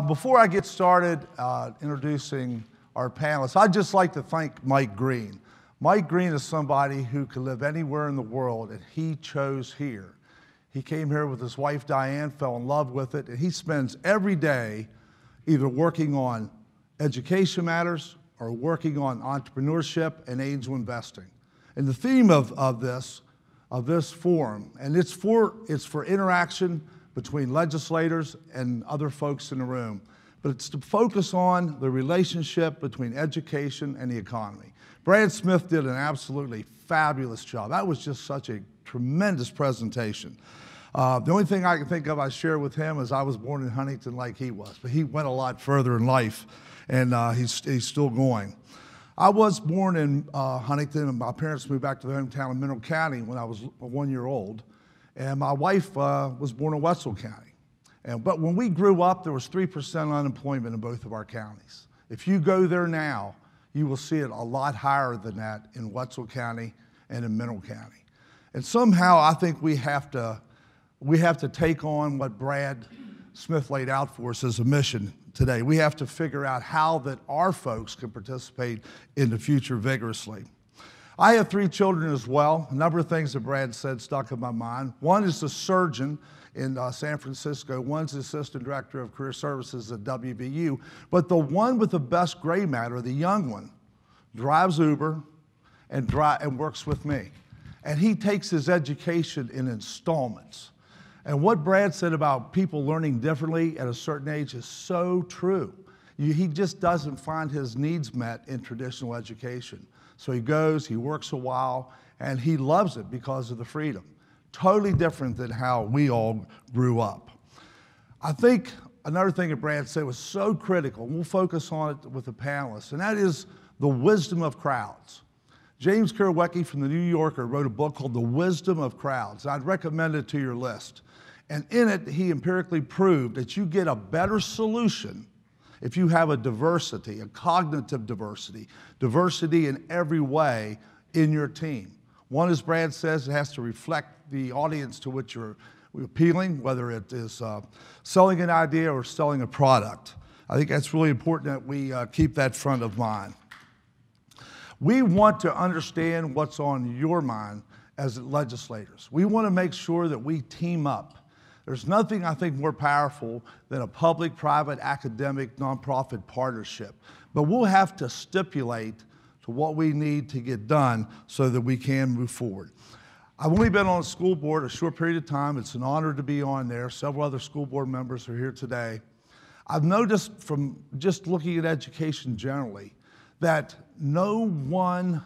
Before I get started introducing our panelists, I'd just like to thank Mike Green. Mike Green is somebody who could live anywhere in the world, and he chose here. He came here with his wife, Diane, fell in love with it, and he spends every day either working on education matters or working on entrepreneurship and angel investing. And the theme of this forum, and it's for interaction between legislators and other folks in the room, but it's to focus on the relationship between education and the economy. Brad Smith did an absolutely fabulous job. That was just such a tremendous presentation. The only thing I can think of I share with him is I was born in Huntington like he was, but he went a lot further in life, and he's still going. I was born in Huntington, and my parents moved back to their hometown in Mineral County when I was 1 year old. And my wife was born in Wetzel County. But when we grew up, there was 3% unemployment in both of our counties. If you go there now, you will see it a lot higher than that in Wetzel County and in Mineral County. And somehow I think we have to take on what Brad Smith laid out for us as a mission today. We have to figure out how that our folks can participate in the future vigorously. I have 3 children as well. A number of things that Brad said stuck in my mind. One is a surgeon in San Francisco. One's the assistant director of career services at WVU. But the one with the best gray matter, the young one, drives Uber and works with me. And he takes his education in installments. And what Brad said about people learning differently at a certain age is so true. He just doesn't find his needs met in traditional education. So he goes, he works a while, and he loves it because of the freedom. Totally different than how we all grew up. I think another thing that Brad said was so critical, and we'll focus on it with the panelists, and that is the wisdom of crowds. James Kirwecki from the New Yorker wrote a book called The Wisdom of Crowds. I'd recommend it to your list. And in it, he empirically proved that you get a better solution if you have a diversity, a cognitive diversity in every way in your team. One, as Brad says, it has to reflect the audience to which you're appealing, whether it is selling an idea or selling a product. I think that's really important that we keep that front of mind. We want to understand what's on your mind as legislators. We want to make sure that we team up. There's nothing, I think, more powerful than a public-private, academic, nonprofit partnership. But we'll have to stipulate to what we need to get done so that we can move forward. I've only been on a school board a short period of time. It's an honor to be on there. Several other school board members are here today. I've noticed from just looking at education generally that no one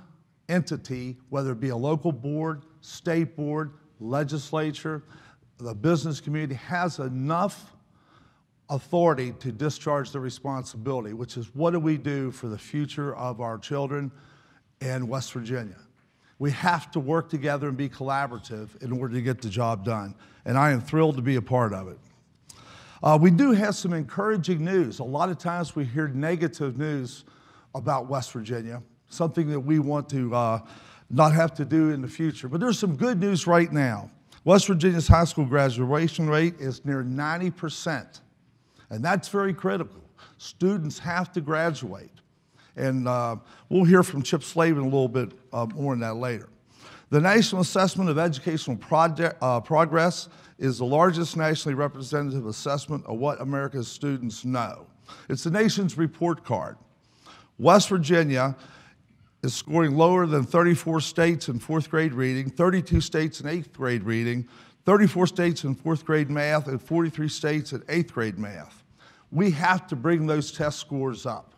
entity, whether it be a local board, state board, legislature, the business community, has enough authority to discharge the responsibility, which is what do we do for the future of our children in West Virginia. We have to work together and be collaborative in order to get the job done, and I am thrilled to be a part of it. We do have some encouraging news. A lot of times we hear negative news about West Virginia, something that we want to not have to do in the future, but there's some good news right now. West Virginia's high school graduation rate is near 90%, and that's very critical. Students have to graduate, and we'll hear from Chip Slaven a little bit more on that later. The National Assessment of Educational Progress is the largest nationally representative assessment of what America's students know. It's the nation's report card. West Virginia is scoring lower than 34 states in 4th grade reading, 32 states in 8th grade reading, 34 states in 4th grade math, and 43 states in 8th grade math. We have to bring those test scores up.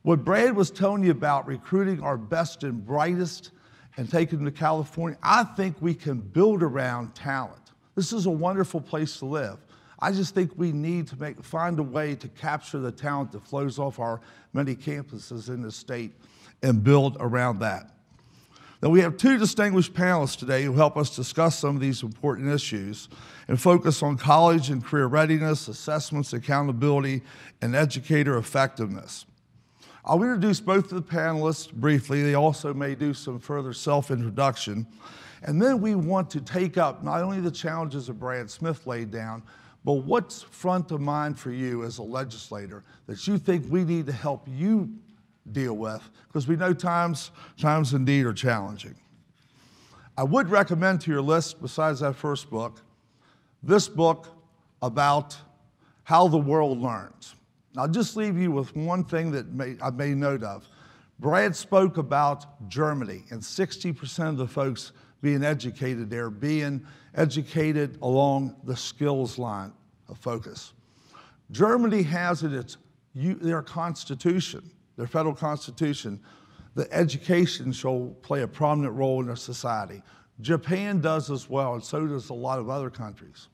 What Brad was telling you about recruiting our best and brightest and taking them to California, I think we can build around talent. This is a wonderful place to live. I just think we need to find a way to capture the talent that flows off our many campuses in the state and build around that. Now, we have 2 distinguished panelists today who help us discuss some of these important issues and focus on college and career readiness, assessments, accountability, and educator effectiveness. I'll introduce both of the panelists briefly. They also may do some further self-introduction. And then we want to take up not only the challenges that Brad Smith laid down, But what's front of mind for you as a legislator that you think we need to help you deal with? Because we know times indeed are challenging. I would recommend to your list, besides that first book, this book about how the world learns. I'll just leave you with one thing that I made note of. Brad spoke about Germany and 60% of the folks being educated there, being educated along the skills line of focus. Germany has in their constitution, their federal constitution, that education shall play a prominent role in their society. Japan does as well, and so does a lot of other countries.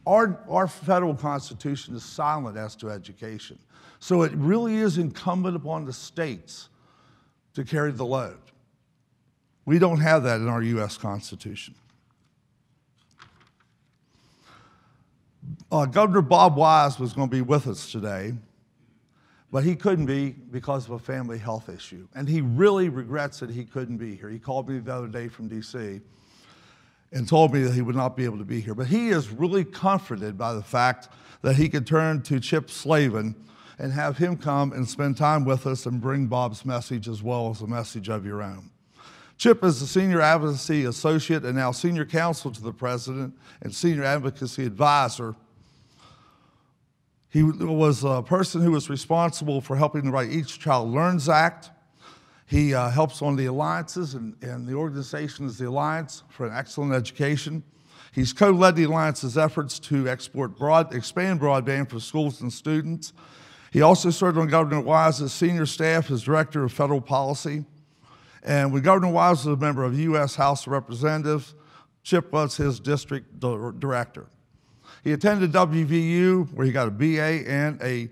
Our federal constitution is silent as to education. So it really is incumbent upon the states to carry the load. We don't have that in our U.S. Constitution. Governor Bob Wise was going to be with us today, but he couldn't be because of a family health issue. And he really regrets that he couldn't be here. He called me the other day from D.C. and told me that he would not be able to be here. But he is really comforted by the fact that he could turn to Chip Slaven and have him come and spend time with us and bring Bob's message as well as a message of your own. Chip is a senior advocacy associate and now senior counsel to the president and senior advocacy advisor. He was a person who was responsible for helping to write Each Child Learns Act. He helps on the alliances, and the organization is the Alliance for an Excellent Education. He's co-led the Alliance's efforts to expand broadband for schools and students. He also served on Governor Wise's senior staff as Director of Federal Policy. And when Governor Wise was a member of the U.S. House of Representatives, Chip was his district director. He attended WVU, where he got a BA and a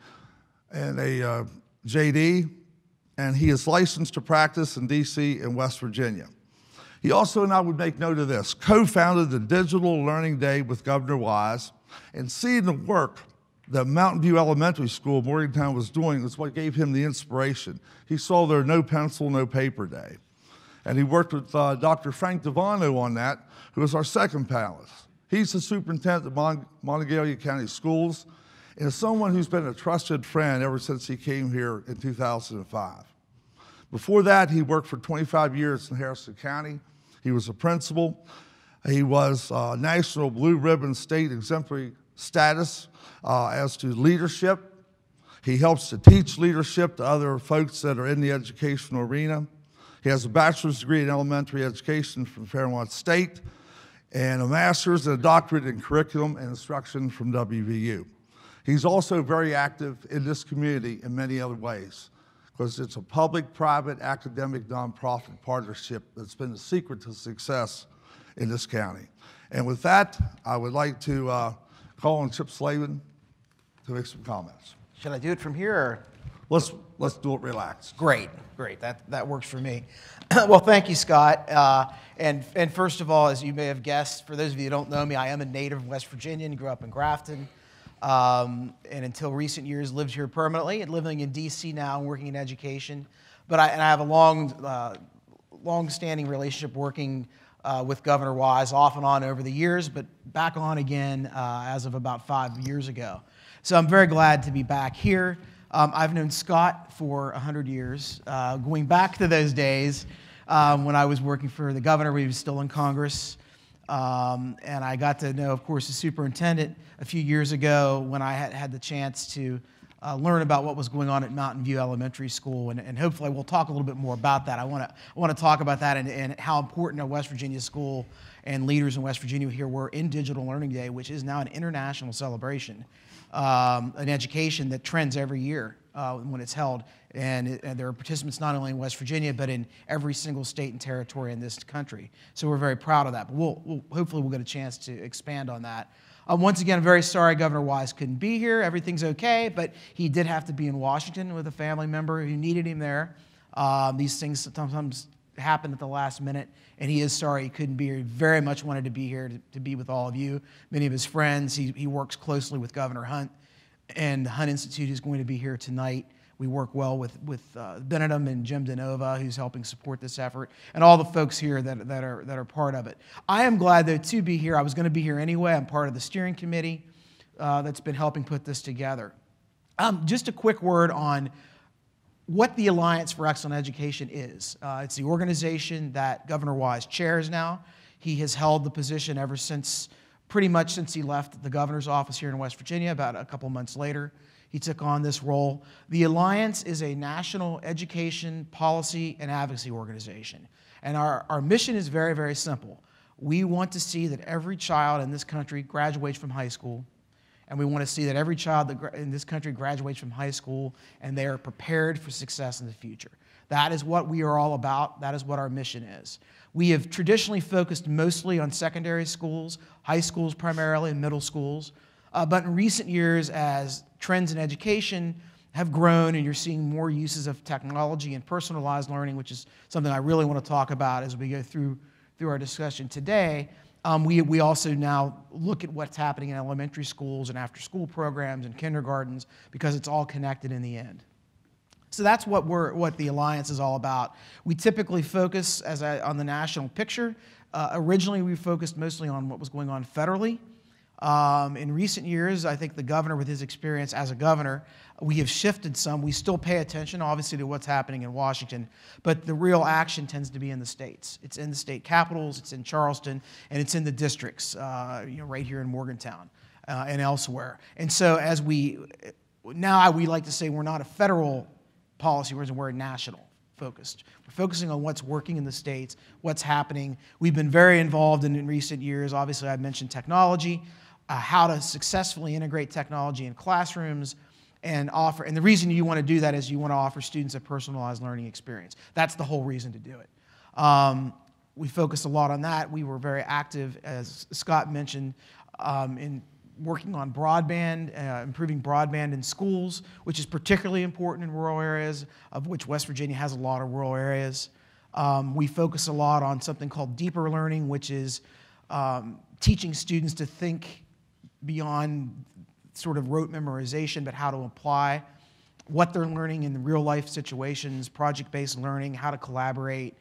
JD, and he is licensed to practice in D.C. and West Virginia. He also, and I would make note of this, co-founded the Digital Learning Day with Governor Wise, and seeing the work that Mountain View Elementary School, Morgantown, was doing was what gave him the inspiration. He saw their No Pencil, No Paper Day. And he worked with Dr. Frank Devono on that, who is our second panelist. He's the superintendent of Monongalia County Schools, and is someone who's been a trusted friend ever since he came here in 2005. Before that, he worked for 25 years in Harrison County. He was a principal. He was National Blue Ribbon State Exemplary Status as to leadership. He helps to teach leadership to other folks that are in the educational arena. He has a bachelor's degree in elementary education from Fairmont State, and a master's and a doctorate in curriculum and instruction from WVU. He's also very active in this community in many other ways, because it's a public-private academic nonprofit partnership that's been the secret to success in this county. And with that, I would like to call on Chip Slaven to make some comments. Should I do it from here, or? Let's do it relaxed. Great. That works for me. Well, thank you, Scott. And first of all, as you may have guessed, for those of you who don't know me, I am a native of West Virginia and grew up in Grafton. And until recent years, lived here permanently and living in D.C. now and working in education. But I have a long-standing relationship working with Governor Wise, off and on over the years, but back on again as of about 5 years ago. So I'm very glad to be back here. I've known Scott for 100 years, going back to those days when I was working for the governor. He was still in Congress. And I got to know, of course, the superintendent a few years ago when I had the chance to learn about what was going on at Mountain View Elementary School, and hopefully we'll talk a little bit more about that. I want to talk about that and how important a West Virginia school and leaders in West Virginia here were in Digital Learning Day, which is now an international celebration, an education that trends every year when it's held, and there are participants not only in West Virginia but in every single state and territory in this country. So we're very proud of that. But hopefully we'll get a chance to expand on that. Once again, I'm very sorry Governor Wise couldn't be here. Everything's okay, but he did have to be in Washington with a family member who needed him there. These things sometimes happen at the last minute, and he is sorry he couldn't be here. He very much wanted to be here to be with all of you, many of his friends. He works closely with Governor Hunt, and the Hunt Institute is going to be here tonight. We work well with Benedum and Jim DeNova, who's helping support this effort, and all the folks here that are part of it. I am glad, though, to be here. I was going to be here anyway. I'm part of the steering committee that's been helping put this together. Just a quick word on what the Alliance for Excellent Education is. It's the organization that Governor Wise chairs now. He has held the position ever since, pretty much since he left the governor's office here in West Virginia. About a couple months later, he took on this role. The Alliance is a national education policy and advocacy organization. And our mission is very, very simple. We want to see that every child in this country graduates from high school, and we want to see that every child in this country graduates from high school and they are prepared for success in the future. That is what we are all about. That is what our mission is. We have traditionally focused mostly on secondary schools, high schools primarily, and middle schools. But in recent years, as trends in education have grown and you're seeing more uses of technology and personalized learning, which is something I really want to talk about as we go through our discussion today, we also now look at what's happening in elementary schools and after-school programs and kindergartens, because it's all connected in the end. So that's what the Alliance is all about. We typically focus on the national picture. Originally, we focused mostly on what was going on federally. In recent years, I think the governor, with his experience as a governor, we have shifted some. We still pay attention, obviously, to what's happening in Washington, but the real action tends to be in the states. It's in the state capitals, it's in Charleston, and it's in the districts, right here in Morgantown and elsewhere. And so now we like to say we're not a federal policy, we're national focused. We're focusing on what's working in the states, what's happening. We've been very involved in recent years. Obviously, I've mentioned technology, how to successfully integrate technology in classrooms and the reason you want to do that is you want to offer students a personalized learning experience. That's the whole reason to do it. We focused a lot on that. We were very active, as Scott mentioned, in working on broadband, improving broadband in schools, which is particularly important in rural areas, of which West Virginia has a lot of rural areas. We focus a lot on something called deeper learning, which is teaching students to think beyond sort of rote memorization, but how to apply what they're learning in real-life situations, project-based learning, how to collaborate,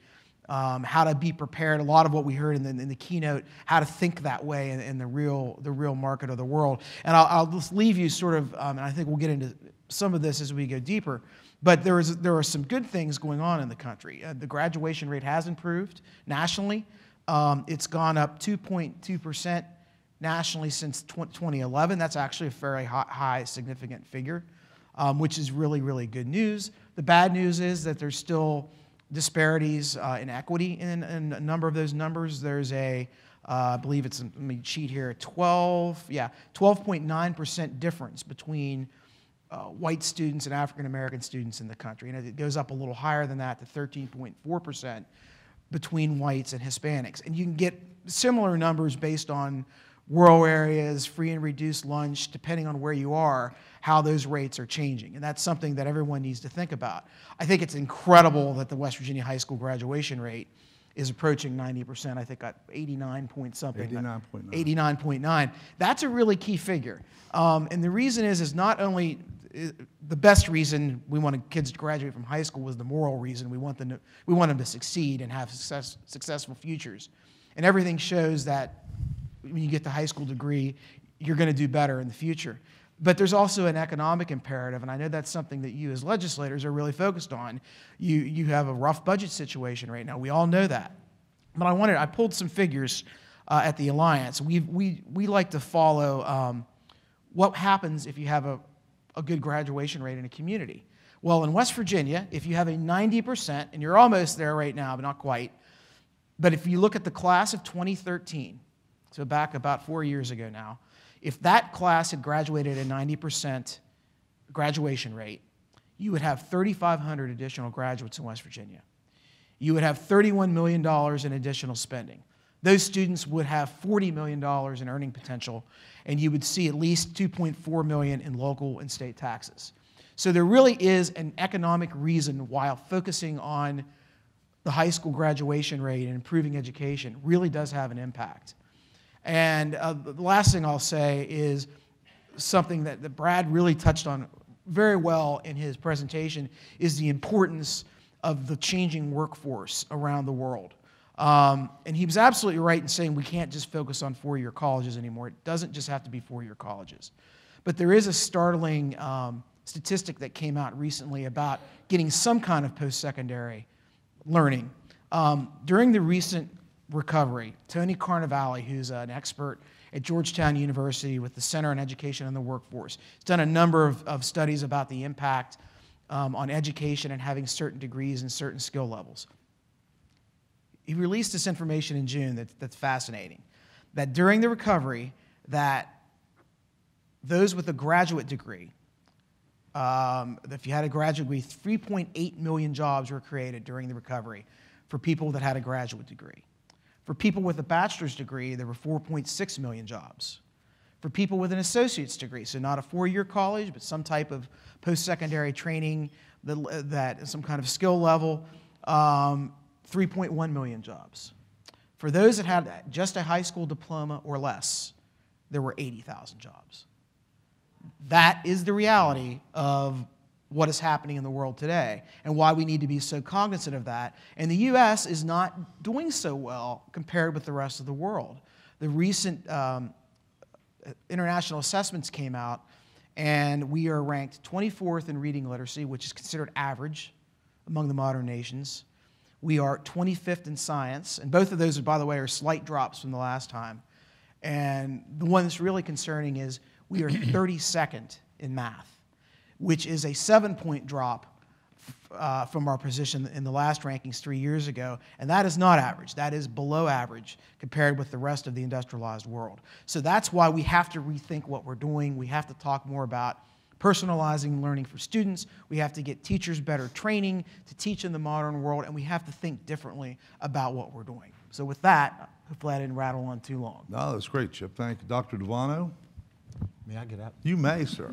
how to be prepared. A lot of what we heard in the keynote, how to think that way in the real market of the world. And I'll just leave you sort of, and I think we'll get into some of this as we go deeper, but there are some good things going on in the country. The graduation rate has improved nationally. It's gone up 2.2% nationally since 2011. That's actually a very high, significant figure, which is really, really good news. The bad news is that there's still disparities in equity in a number of those numbers. There's I believe it's, let me cheat here, 12.9% difference between white students and African-American students in the country. And it goes up a little higher than that to 13.4% between whites and Hispanics. And you can get similar numbers based on rural areas, free and reduced lunch, depending on where you are, how those rates are changing. And that's something that everyone needs to think about. I think it's incredible that the West Virginia high school graduation rate is approaching 90%. I think at 89 point something. 89.9. 89.9. That's a really key figure. And the reason is not only the best reason we wanted kids to graduate from high school was the moral reason. We want them to succeed and have successful futures. And everything shows that when you get the high school degree, you're going to do better in the future. But there's also an economic imperative, and I know that's something that you as legislators are really focused on. You have a rough budget situation right now. We all know that. But I pulled some figures at the Alliance. We like to follow what happens if you have a good graduation rate in a community. Well, in West Virginia, if you have a 90%, and you're almost there right now, but not quite, but if you look at the class of 2013, so back about 4 years ago now, if that class had graduated at a 90% graduation rate, you would have 3,500 additional graduates in West Virginia. You would have $31 million in additional spending. Those students would have $40 million in earning potential, and you would see at least $2.4 million in local and state taxes. So there really is an economic reason why focusing on the high school graduation rate and improving education really does have an impact. And the last thing I'll say is something that Brad really touched on very well in his presentation is the importance of the changing workforce around the world. And he was absolutely right in saying we can't just focus on four-year colleges anymore. It doesn't just have to be four-year colleges. But there is a startling statistic that came out recently about getting some kind of post-secondary learning. During the recent recovery, Tony Carnevale, who's an expert at Georgetown University with the Center on Education and the Workforce, has done a number of studies about the impact on education and having certain degrees and certain skill levels. He released this information in June that's fascinating, that during the recovery, that those with a graduate degree, if you had a graduate degree, 3.8 million jobs were created during the recovery for people that had a graduate degree. For people with a bachelor's degree, there were 4.6 million jobs. For people with an associate's degree, so not a four-year college, but some type of post-secondary training, that some kind of skill level, 3.1 million jobs. For those that had just a high school diploma or less, there were 80,000 jobs. That is the reality of what is happening in the world today and why we need to be so cognizant of that. And the U.S. is not doing so well compared with the rest of the world. The recent international assessments came out, and we are ranked 24th in reading literacy, which is considered average among the modern nations. We are 25th in science, and both of those, by the way, are slight drops from the last time. And the one that's really concerning is we are 32nd in math, which is a 7-point drop from our position in the last rankings 3 years ago, and that is not average. That is below average compared with the rest of the industrialized world. So that's why we have to rethink what we're doing. We have to talk more about personalizing learning for students. We have to get teachers better training to teach in the modern world, and we have to think differently about what we're doing. So with that, hopefully I didn't rattle on too long. No, that's great, Chip. Thank you. Dr. Devono? May I get up? You may, sir.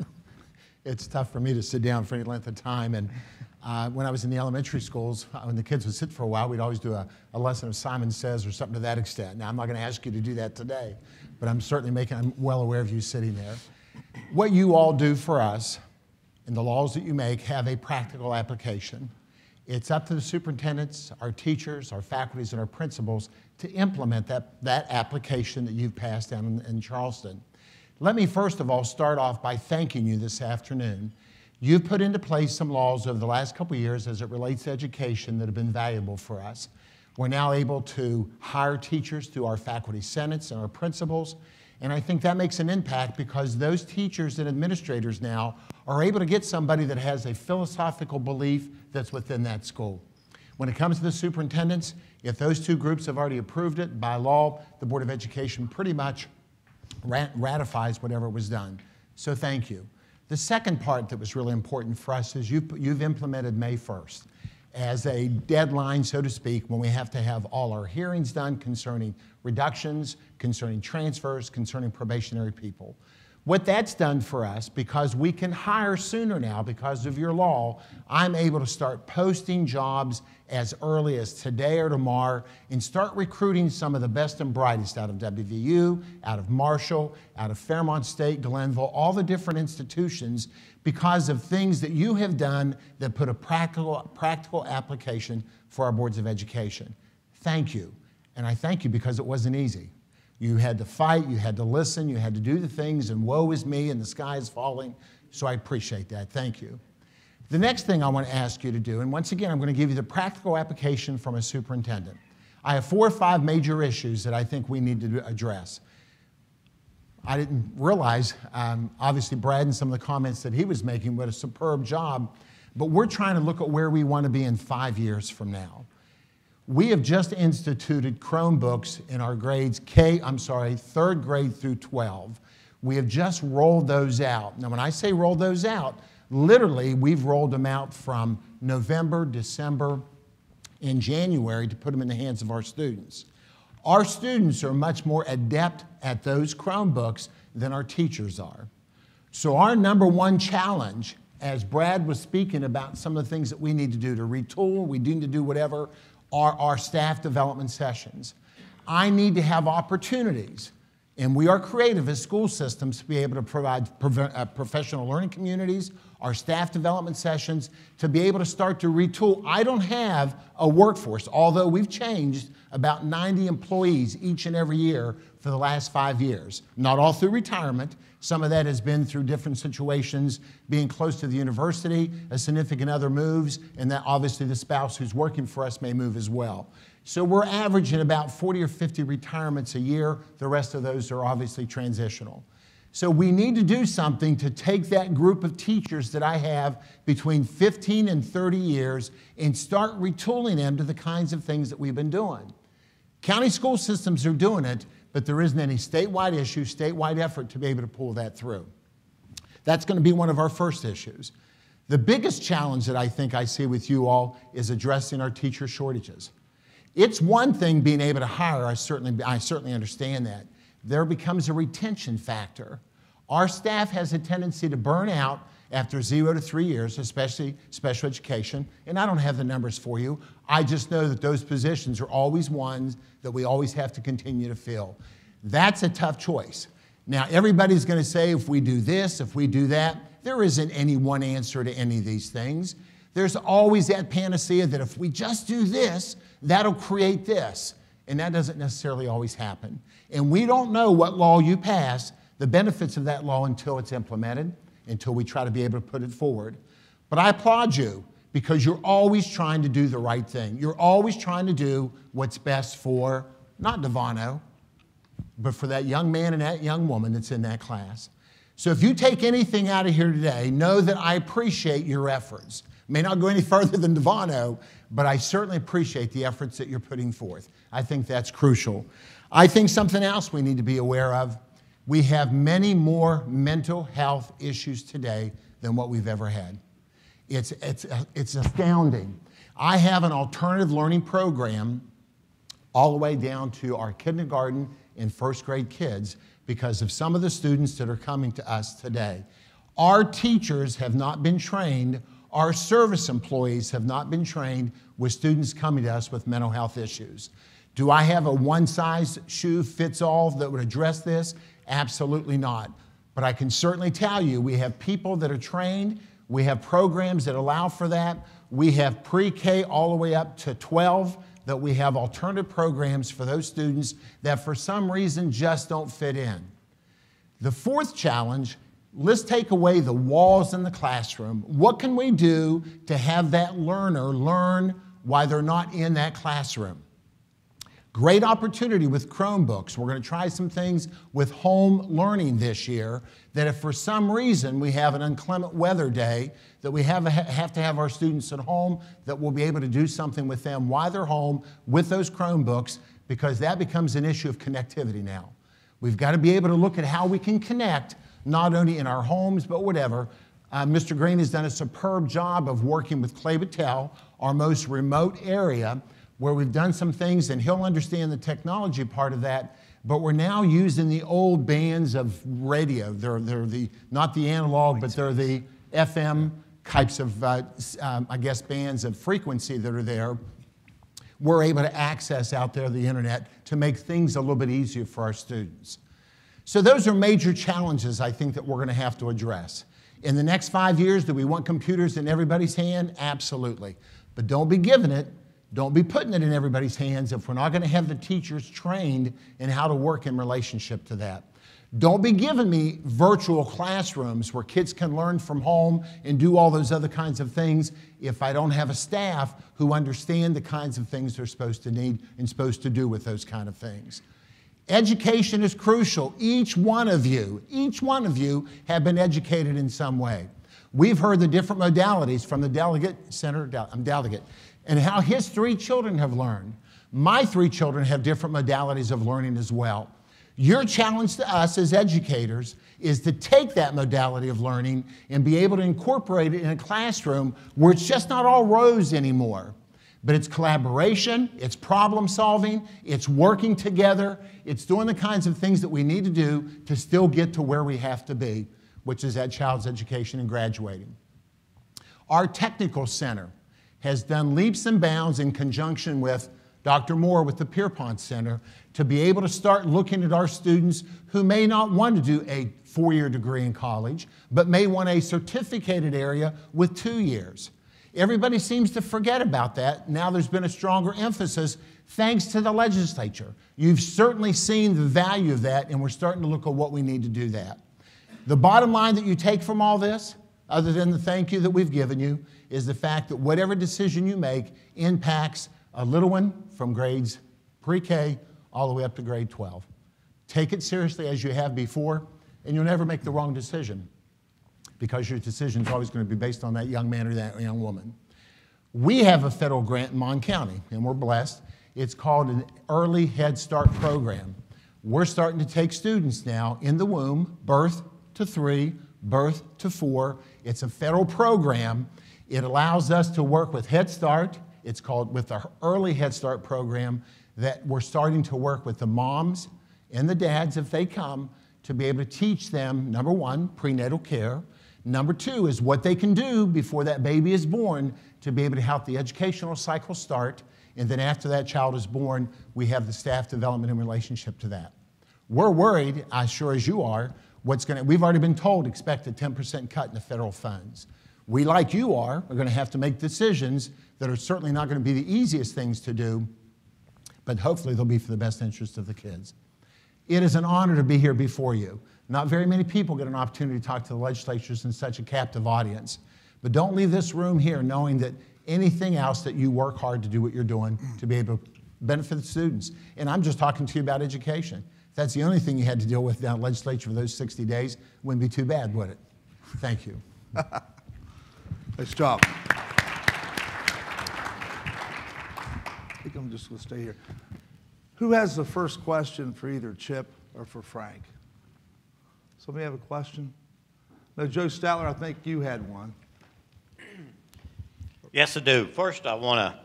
It's tough for me to sit down for any length of time. And when I was in the elementary schools, when the kids would sit for a while, we'd always do a lesson of Simon Says or something to that extent. Now, I'm not going to ask you to do that today, but I'm well aware of you sitting there. What you all do for us and the laws that you make have a practical application. It's up to the superintendents, our teachers, our faculties, and our principals to implement that application that you've passed down in Charleston. Let me first of all start off by thanking you this afternoon. You've put into place some laws over the last couple of years as it relates to education that have been valuable for us. We're now able to hire teachers through our faculty senates and our principals, and I think that makes an impact because those teachers and administrators now are able to get somebody that has a philosophical belief that's within that school. When it comes to the superintendents, if those two groups have already approved it, by law, the Board of Education pretty much ratifies whatever was done. So thank you. The second part that was really important for us is you've implemented May 1st as a deadline, so to speak, when we have to have all our hearings done concerning reductions, concerning transfers, concerning probationary people. What that's done for us, because we can hire sooner now because of your law, I'm able to start posting jobs as early as today or tomorrow and start recruiting some of the best and brightest out of WVU, out of Marshall, out of Fairmont State, Glenville, all the different institutions because of things that you have done that put a practical application for our boards of education. Thank you. And I thank you because it wasn't easy. You had to fight, you had to listen, you had to do the things, and woe is me, and the sky is falling. So I appreciate that. Thank you. The next thing I want to ask you to do, and once again, I'm going to give you the practical application from a superintendent. I have 4 or 5 major issues that I think we need to address. I didn't realize, obviously, Brad and some of the comments that he was making, what a superb job, but we're trying to look at where we want to be in 5 years from now. We have just instituted Chromebooks in our grades 3rd grade through 12. We have just rolled those out. Now, when I say rolled those out, literally we've rolled them out from November, December, and January to put them in the hands of our students. Our students are much more adept at those Chromebooks than our teachers are. So our number one challenge, as Brad was speaking about some of the things that we need to do to retool, we need to do whatever, are our staff development sessions. I need to have opportunities And we are creative as school systems to be able to provide professional learning communities, our staff development sessions, to be able to start to retool. I don't have a workforce, although we've changed about 90 employees each and every year for the last 5 years. Not all through retirement. Some of that has been through different situations, being close to the university, a significant other moves, and that obviously the spouse who's working for us may move as well. So we're averaging about 40 or 50 retirements a year. The rest of those are obviously transitional. So we need to do something to take that group of teachers that I have between 15 and 30 years and start retooling them to the kinds of things that we've been doing. County school systems are doing it, but there isn't any statewide issue, statewide effort to be able to pull that through. That's going to be one of our first issues. The biggest challenge that I think I see with you all is addressing our teacher shortages. It's one thing being able to hire, I certainly understand that. There becomes a retention factor. Our staff has a tendency to burn out after 0 to 3 years, especially special education, and I don't have the numbers for you. I just know that those positions are always ones that we always have to continue to fill. That's a tough choice. Now, everybody's going to say, if we do this, if we do that, there isn't any one answer to any of these things. There's always that panacea that if we just do this, that'll create this. And that doesn't necessarily always happen. And we don't know what law you pass, the benefits of that law, until it's implemented, until we try to be able to put it forward. But I applaud you because you're always trying to do the right thing. You're always trying to do what's best for, not Devono, but for that young man and that young woman that's in that class. So if you take anything out of here today, know that I appreciate your efforts. May not go any further than Devono, but I certainly appreciate the efforts that you're putting forth. I think that's crucial. I think something else we need to be aware of, we have many more mental health issues today than what we've ever had. It's astounding. I have an alternative learning program all the way down to our kindergarten and first grade kids because of some of the students that are coming to us today. Our teachers have not been trained. Our service employees have not been trained with students coming to us with mental health issues. Do I have a one-size-shoe-fits-all that would address this? Absolutely not. But I can certainly tell you we have people that are trained. We have programs that allow for that. We have pre-K all the way up to 12 that we have alternative programs for those students that for some reason just don't fit in. The fourth challenge, let's take away the walls in the classroom. What can we do to have that learner learn while they're not in that classroom? Great opportunity with Chromebooks. We're going to try some things with home learning this year that if for some reason we have an inclement weather day, that we have to have our students at home, that we'll be able to do something with them while they're home with those Chromebooks, because that becomes an issue of connectivity now. We've got to be able to look at how we can connect, not only in our homes, but whatever. Mr. Green has done a superb job of working with Clay Battelle, our most remote area, where we've done some things, and he'll understand the technology part of that, but we're now using the old bands of radio. They're not the analog, but they're the FM types of, I guess, bands of frequency that are there. We're able to access out there the internet to make things a little bit easier for our students. So those are major challenges I think that we're going to have to address. In the next 5 years, do we want computers in everybody's hand? Absolutely. But don't be giving it. Don't be putting it in everybody's hands if we're not going to have the teachers trained in how to work in relationship to that. Don't be giving me virtual classrooms where kids can learn from home and do all those other kinds of things if I don't have a staff who understand the kinds of things they're supposed to need and supposed to do with those kind of things. Education is crucial. Each one of you have been educated in some way. We've heard the different modalities from the delegate, and how his 3 children have learned. My 3 children have different modalities of learning as well. Your challenge to us as educators is to take that modality of learning and be able to incorporate it in a classroom where it's just not all rows anymore, but it's collaboration, it's problem solving, it's working together, it's doing the kinds of things that we need to do to still get to where we have to be, which is that child's education and graduating. Our technical center has done leaps and bounds in conjunction with Dr. Moore with the Pierpont Center to be able to start looking at our students who may not want to do a 4-year degree in college, but may want a certificated area with 2 years. Everybody seems to forget about that. Now there's been a stronger emphasis thanks to the legislature. You've certainly seen the value of that, and we're starting to look at what we need to do that. The bottom line that you take from all this, other than the thank you that we've given you, is the fact that whatever decision you make impacts a little one from grades pre-K all the way up to grade 12. Take it seriously as you have before, and you'll never make the wrong decision, because your decision is always going to be based on that young man or that young woman. We have a federal grant in Mon County, and we're blessed. It's called an Early Head Start program. We're starting to take students now in the womb, birth to 3, birth to 4. It's a federal program. It allows us to work with Head Start. It's called with the Early Head Start program, that we're starting to work with the moms and the dads, if they come, to be able to teach them, number 1, prenatal care. Number 2 is what they can do before that baby is born to be able to help the educational cycle start. And then after that child is born, we have the staff development in relationship to that. We're worried, as sure as you are, we've already been told expect a 10% cut in the federal funds. We, like you are going to have to make decisions that are certainly not going to be the easiest things to do, but hopefully they'll be for the best interest of the kids. It is an honor to be here before you. Not very many people get an opportunity to talk to the legislatures in such a captive audience. But don't leave this room here knowing that anything else that you work hard to do what you're doing to be able to benefit the students. And I'm just talking to you about education. If that's the only thing you had to deal with down at the legislature for those 60 days, it wouldn't be too bad, would it? Thank you. Nice job. I think I'm just going to stay here. Who has the first question for either Chip or for Frank? Somebody have a question? No, Joe Statler, I think you had one. Yes, I do. First, I want to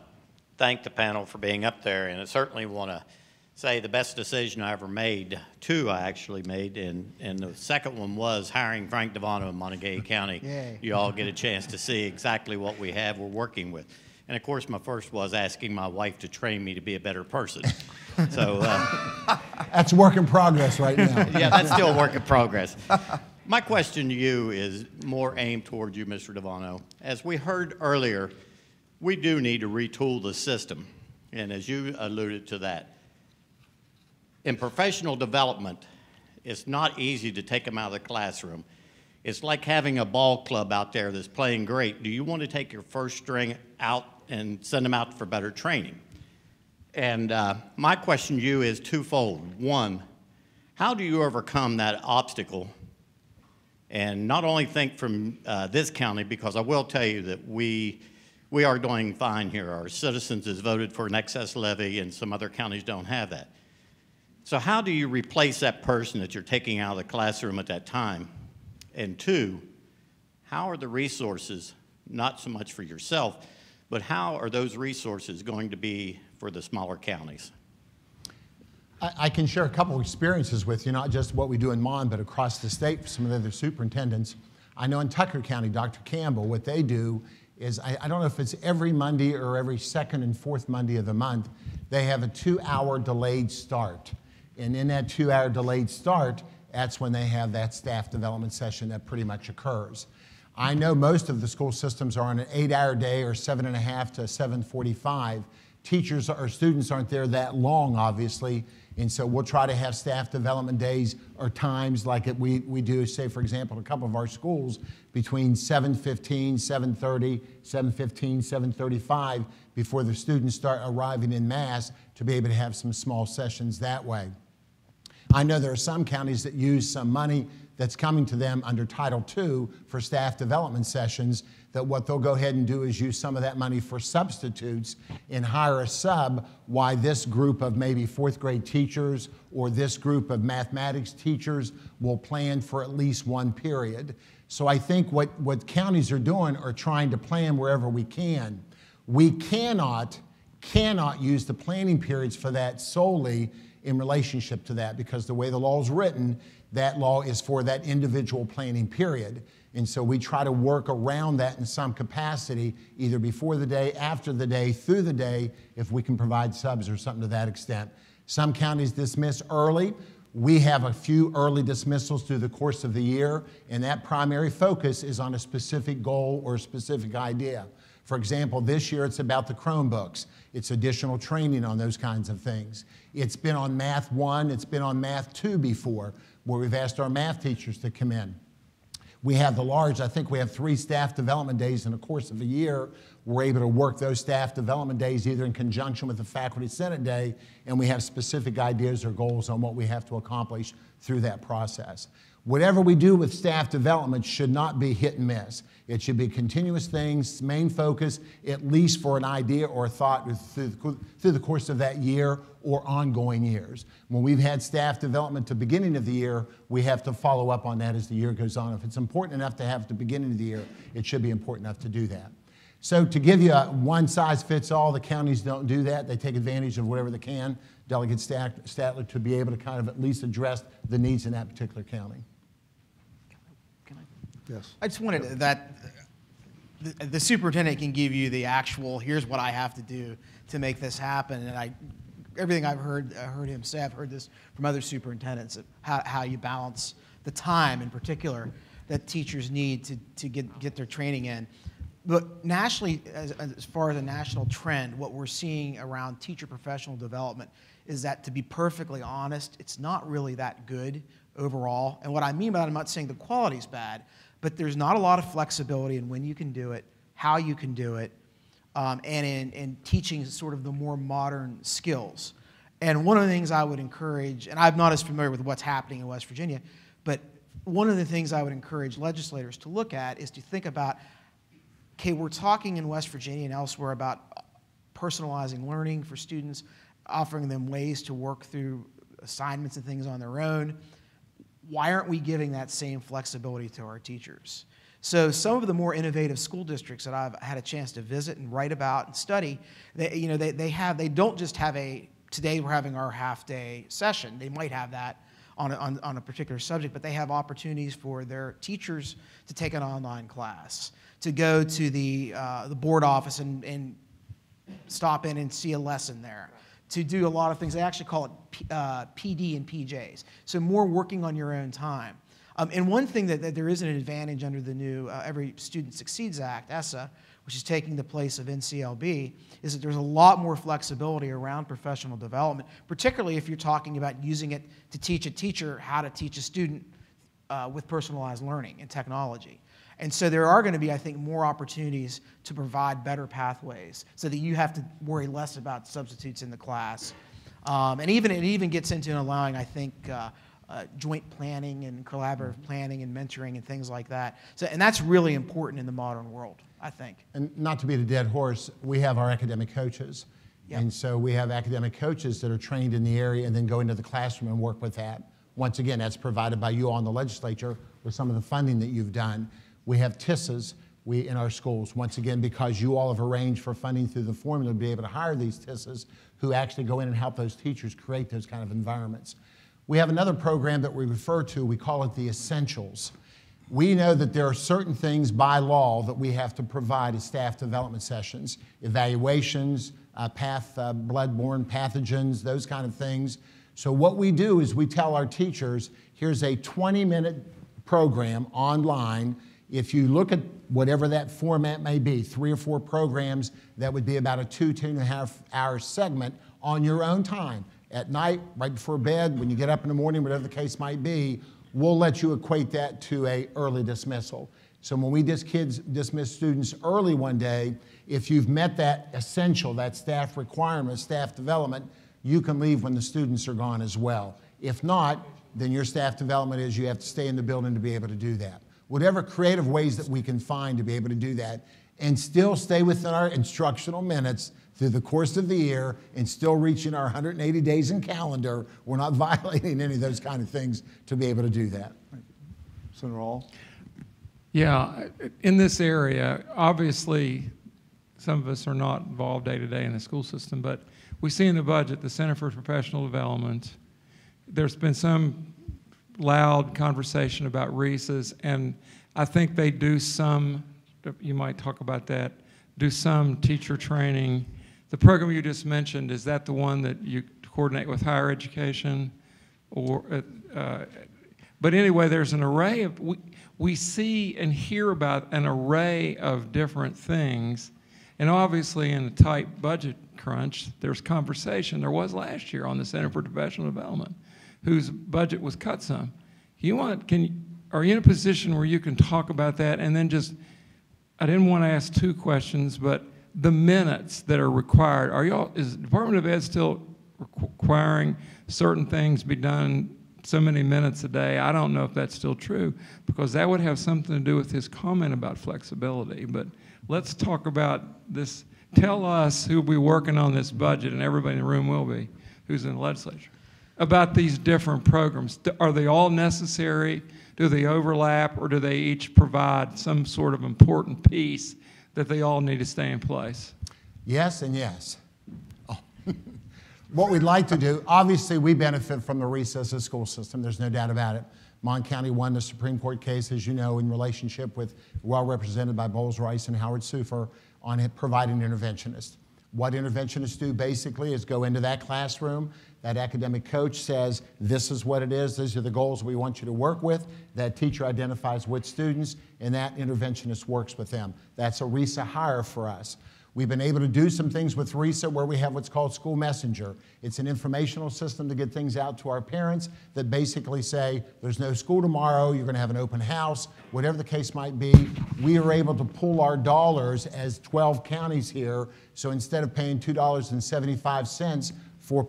thank the panel for being up there, and I certainly want to say the best decision I ever made, 2 I actually made, and the second one was hiring Frank Devono in Montague County. Yay. You all get a chance to see exactly what we're working with. And of course, my first was asking my wife to train me to be a better person. So that's work in progress right now. Yeah, that's still a work in progress. My question to you is more aimed towards you, Mr. Devono. As we heard earlier, we do need to retool the system, and as you alluded to that. In professional development, it's not easy to take them out of the classroom. It's like having a ball club out there that's playing great. Do you want to take your first string out and send them out for better training? And my question to you is twofold. 1, how do you overcome that obstacle? And not only think from this county, because I will tell you that we are doing fine here. Our citizens has voted for an excess levy, and some other counties don't have that. So how do you replace that person that you're taking out of the classroom at that time? And 2, how are the resources, not so much for yourself, but how are those resources going to be for the smaller counties? I can share a couple of experiences with you, not just what we do in Mon, but across the state for some of the other superintendents. I know in Tucker County, Dr. Campbell, what they do is, I don't know if it's every Monday or every 2nd and 4th Monday of the month, they have a 2-hour delayed start. And in that 2-hour delayed start, that's when they have that staff development session that pretty much occurs. I know most of the school systems are on an 8-hour day or 7.5 to 7:45. Teachers or students aren't there that long, obviously, and so we'll try to have staff development days or times like we do, say, for example, a couple of our schools between 7:15, 7:30, 7:15, 7:35 before the students start arriving in mass to be able to have some small sessions that way. I know there are some counties that use some money that's coming to them under Title II for staff development sessions, that what they'll go ahead and do is use some of that money for substitutes and hire a sub while this group of maybe 4th grade teachers or this group of mathematics teachers will plan for at least one period. So I think what counties are doing are trying to plan wherever we can. We cannot use the planning periods for that solely in relationship to that, because the way the law is written, that law is for that individual planning period. And so we try to work around that in some capacity, either before the day, after the day, through the day, if we can provide subs or something to that extent. Some counties dismiss early. We have a few early dismissals through the course of the year, and that primary focus is on a specific goal or a specific idea. For example, this year it's about the Chromebooks. It's additional training on those kinds of things. It's been on Math 1, it's been on Math 2 before, where we've asked our math teachers to come in. We have I think we have 3 staff development days in the course of a year. We're able to work those staff development days either in conjunction with the Faculty Senate Day, and we have specific ideas or goals on what we have to accomplish through that process. Whatever we do with staff development should not be hit and miss. It should be continuous things, main focus, at least for an idea or a thought through the course of that year or ongoing years. When we've had staff development at the beginning of the year, we have to follow up on that as the year goes on. If it's important enough to have at the beginning of the year, it should be important enough to do that. So to give you a one-size-fits-all, the counties don't do that. They take advantage of whatever they can. Delegate Statler to be able to kind of at least address the needs in that particular county. Yes. I just wanted that the superintendent can give you the actual, here's what I have to do to make this happen. And everything I've heard him say, I've heard this from other superintendents, of how you balance the time in particular that teachers need to get their training in. But nationally, as far as a national trend, what we're seeing around teacher professional development is that, to be perfectly honest, it's not really that good overall. And what I mean by that, I'm not saying the quality's bad, but there's not a lot of flexibility in when you can do it, how you can do it, and in teaching sort of the more modern skills. And one of the things I would encourage, and I'm not as familiar with what's happening in West Virginia, but one of the things I would encourage legislators to look at is to think about, okay, we're talking in West Virginia and elsewhere about personalizing learning for students, offering them ways to work through assignments and things on their own. Why aren't we giving that same flexibility to our teachers? So some of the more innovative school districts that I've had a chance to visit and write about and study, they don't just have today we're having our half-day session. They might have that on a particular subject, but they have opportunities for their teachers to take an online class, to go to the board office and stop in and see a lesson there, to do a lot of things. They actually call it PD and PJs, so more working on your own time. And one thing that there is an advantage under the new Every Student Succeeds Act, ESSA, which is taking the place of NCLB, is that there's a lot more flexibility around professional development, particularly if you're talking about using it to teach a teacher how to teach a student with personalized learning and technology. And so there are going to be, I think, more opportunities to provide better pathways so that you have to worry less about substitutes in the class. And it even gets into allowing, I think, joint planning and collaborative planning and mentoring and things like that. And that's really important in the modern world, I think. And not to beat a dead horse, we have our academic coaches. Yep. And so we have academic coaches that are trained in the area and then go into the classroom and work with that. Once again, that's provided by you all in the legislature with some of the funding that you've done. We have TISAs in our schools, once again, because you all have arranged for funding through the formula to be able to hire these TISAs who actually go in and help those teachers create those kind of environments. We have another program that we refer to, we call it the Essentials. We know that there are certain things by law that we have to provide as staff development sessions, evaluations, blood-borne pathogens, those kind of things. So what we do is we tell our teachers, here's a 20-minute program online. If you look at whatever that format may be, 3 or 4 programs, that would be about a 2.5 hour segment on your own time. At night, right before bed, when you get up in the morning, whatever the case might be, we'll let you equate that to an early dismissal. So when we dismiss students early one day, if you've met that essential, that staff requirement, staff development, you can leave when the students are gone as well. If not, then your staff development is you have to stay in the building to be able to do that. Whatever creative ways that we can find to be able to do that and still stay within our instructional minutes through the course of the year and still reaching our 180 days in calendar, we're not violating any of those kind of things to be able to do that. Senator Hall? Yeah, in this area, obviously, some of us are not involved day to day in the school system, but we see in the budget the Center for Professional Development. There's been some loud conversation about REISs, and I think they do some, you might talk about that, do some teacher training. The program you just mentioned, is that the one that you coordinate with higher education, or but anyway, there's an array of, we see and hear about an array of different things, and obviously in a tight budget crunch, there's conversation. There was last year on the Center for Professional Development, whose budget was cut some. Are you in a position where you can talk about that? And then just, I didn't want to ask two questions, but the minutes that are required, is the Department of Ed still requiring certain things be done so many minutes a day? I don't know if that's still true, because that would have something to do with his comment about flexibility. But let's talk about this. Tell us who will be working on this budget, and everybody in the room will be, who's in the legislature, about these different programs. Are they all necessary? Do they overlap, or do they each provide some sort of important piece that they all need to stay in place? Yes and yes. Oh. What we'd like to do, obviously we benefit from the recess of school system, there's no doubt about it. Mon County won the Supreme Court case, as you know, in relationship with, well represented by Bowles Rice and Howard Sufer, on it providing interventionists. What interventionists do basically is go into that classroom, that academic coach says, this is what it is, these are the goals we want you to work with. That teacher identifies which students, and that interventionist works with them. That's a RESA hire for us. We've been able to do some things with RESA where we have what's called School Messenger. It's an informational system to get things out to our parents that basically say, there's no school tomorrow, you're going to have an open house, whatever the case might be. We are able to pool our dollars as 12 counties here, so instead of paying $2.75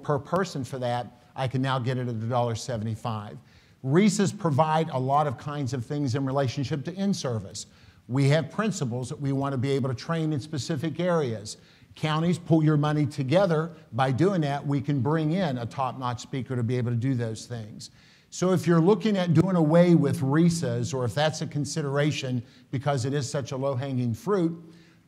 per person for that, I can now get it at $1.75. RESAs provide a lot of kinds of things in relationship to in-service. We have principals that we want to be able to train in specific areas. Counties pull your money together. By doing that, we can bring in a top-notch speaker to be able to do those things. So if you're looking at doing away with RESAs, or if that's a consideration because it is such a low-hanging fruit,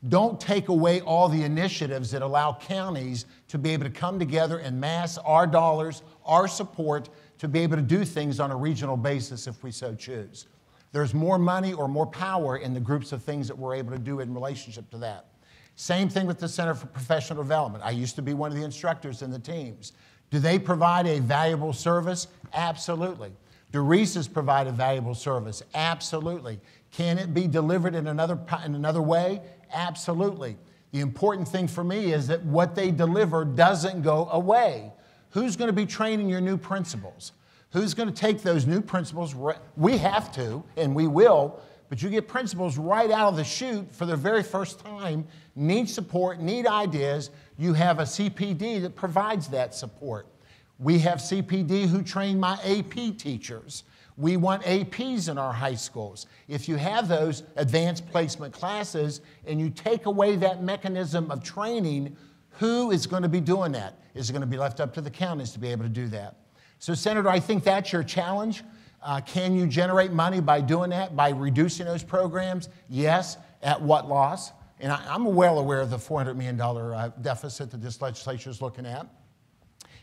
don't take away all the initiatives that allow counties to be able to come together and mass our dollars, our support, to be able to do things on a regional basis if we so choose. There's more money or more power in the groups of things that we're able to do in relationship to that. Same thing with the Center for Professional Development. I used to be one of the instructors in the teams. Do they provide a valuable service? Absolutely. Do RESAs provide a valuable service? Absolutely. Can it be delivered in another way? Absolutely. The important thing for me is that what they deliver doesn't go away. Who's going to be training your new principals? Who's going to take those new principals? We have to, and we will, but you get principals right out of the chute for the very first time, need support, need ideas. You have a CPD that provides that support. We have CPD who train my AP teachers. We want APs in our high schools. If you have those advanced placement classes and you take away that mechanism of training, who is going to be doing that? Is it going to be left up to the counties to be able to do that? So, Senator, I think that's your challenge. Can you generate money by doing that, by reducing those programs? Yes. At what loss? And I'm well aware of the $400 million deficit that this legislature is looking at.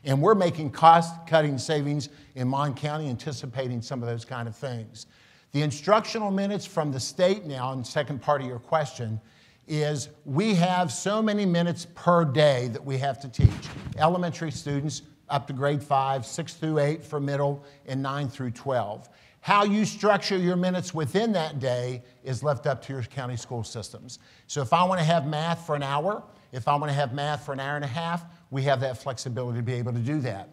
And we're making cost-cutting savings in Mon County, anticipating some of those kind of things. The instructional minutes from the state now, and the second part of your question, is we have so many minutes per day that we have to teach. Elementary students up to grade 5, 6 through 8 for middle, and 9 through 12. How you structure your minutes within that day is left up to your county school systems. So if I want to have math for an hour, if I want to have math for an hour and a half, we have that flexibility to be able to do that.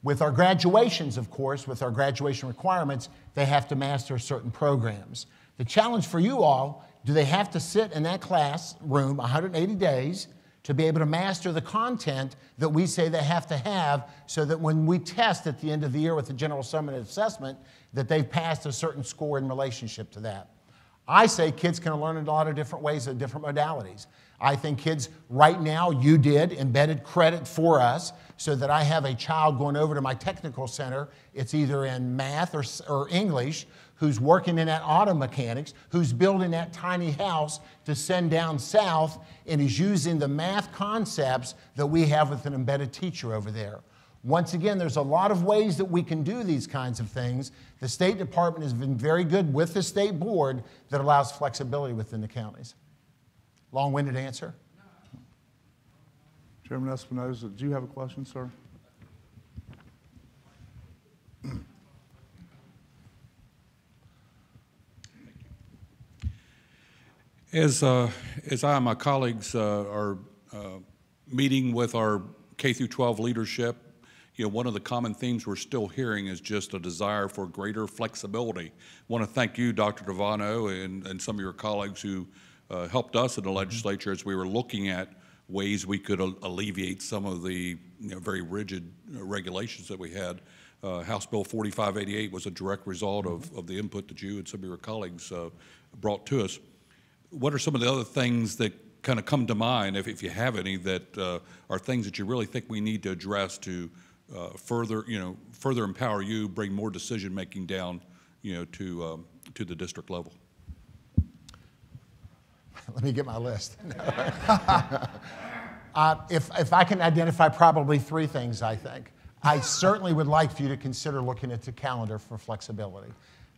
With our graduations, of course, with our graduation requirements, they have to master certain programs. The challenge for you all, do they have to sit in that classroom 180 days to be able to master the content that we say they have to have so that when we test at the end of the year with the general summative assessment, that they've passed a certain score in relationship to that? I say kids can learn in a lot of different ways and different modalities. I think kids, right now, you did embedded credit for us so that I have a child going over to my technical center, it's either in math or English, who's working in that auto mechanics, who's building that tiny house to send down south, and is using the math concepts that we have with an embedded teacher over there. Once again, there's a lot of ways that we can do these kinds of things. The State Department has been very good with the state board that allows flexibility within the counties. Long-winded answer? Chairman Espinoza, do you have a question, sir? As I and my colleagues are meeting with our K through 12 leadership, one of the common themes we're still hearing is just a desire for greater flexibility. I want to thank you, Dr. Devono, and some of your colleagues who helped us in the legislature as we were looking at ways we could alleviate some of the very rigid regulations that we had. House Bill 4588 was a direct result of the input that you and some of your colleagues brought to us. What are some of the other things that kind of come to mind, if you have any, that are things that you really think we need to address to further empower you, bring more decision making down, to the district level? Let me get my list. If I can identify probably three things, I think. I certainly would like for you to consider looking at the calendar for flexibility.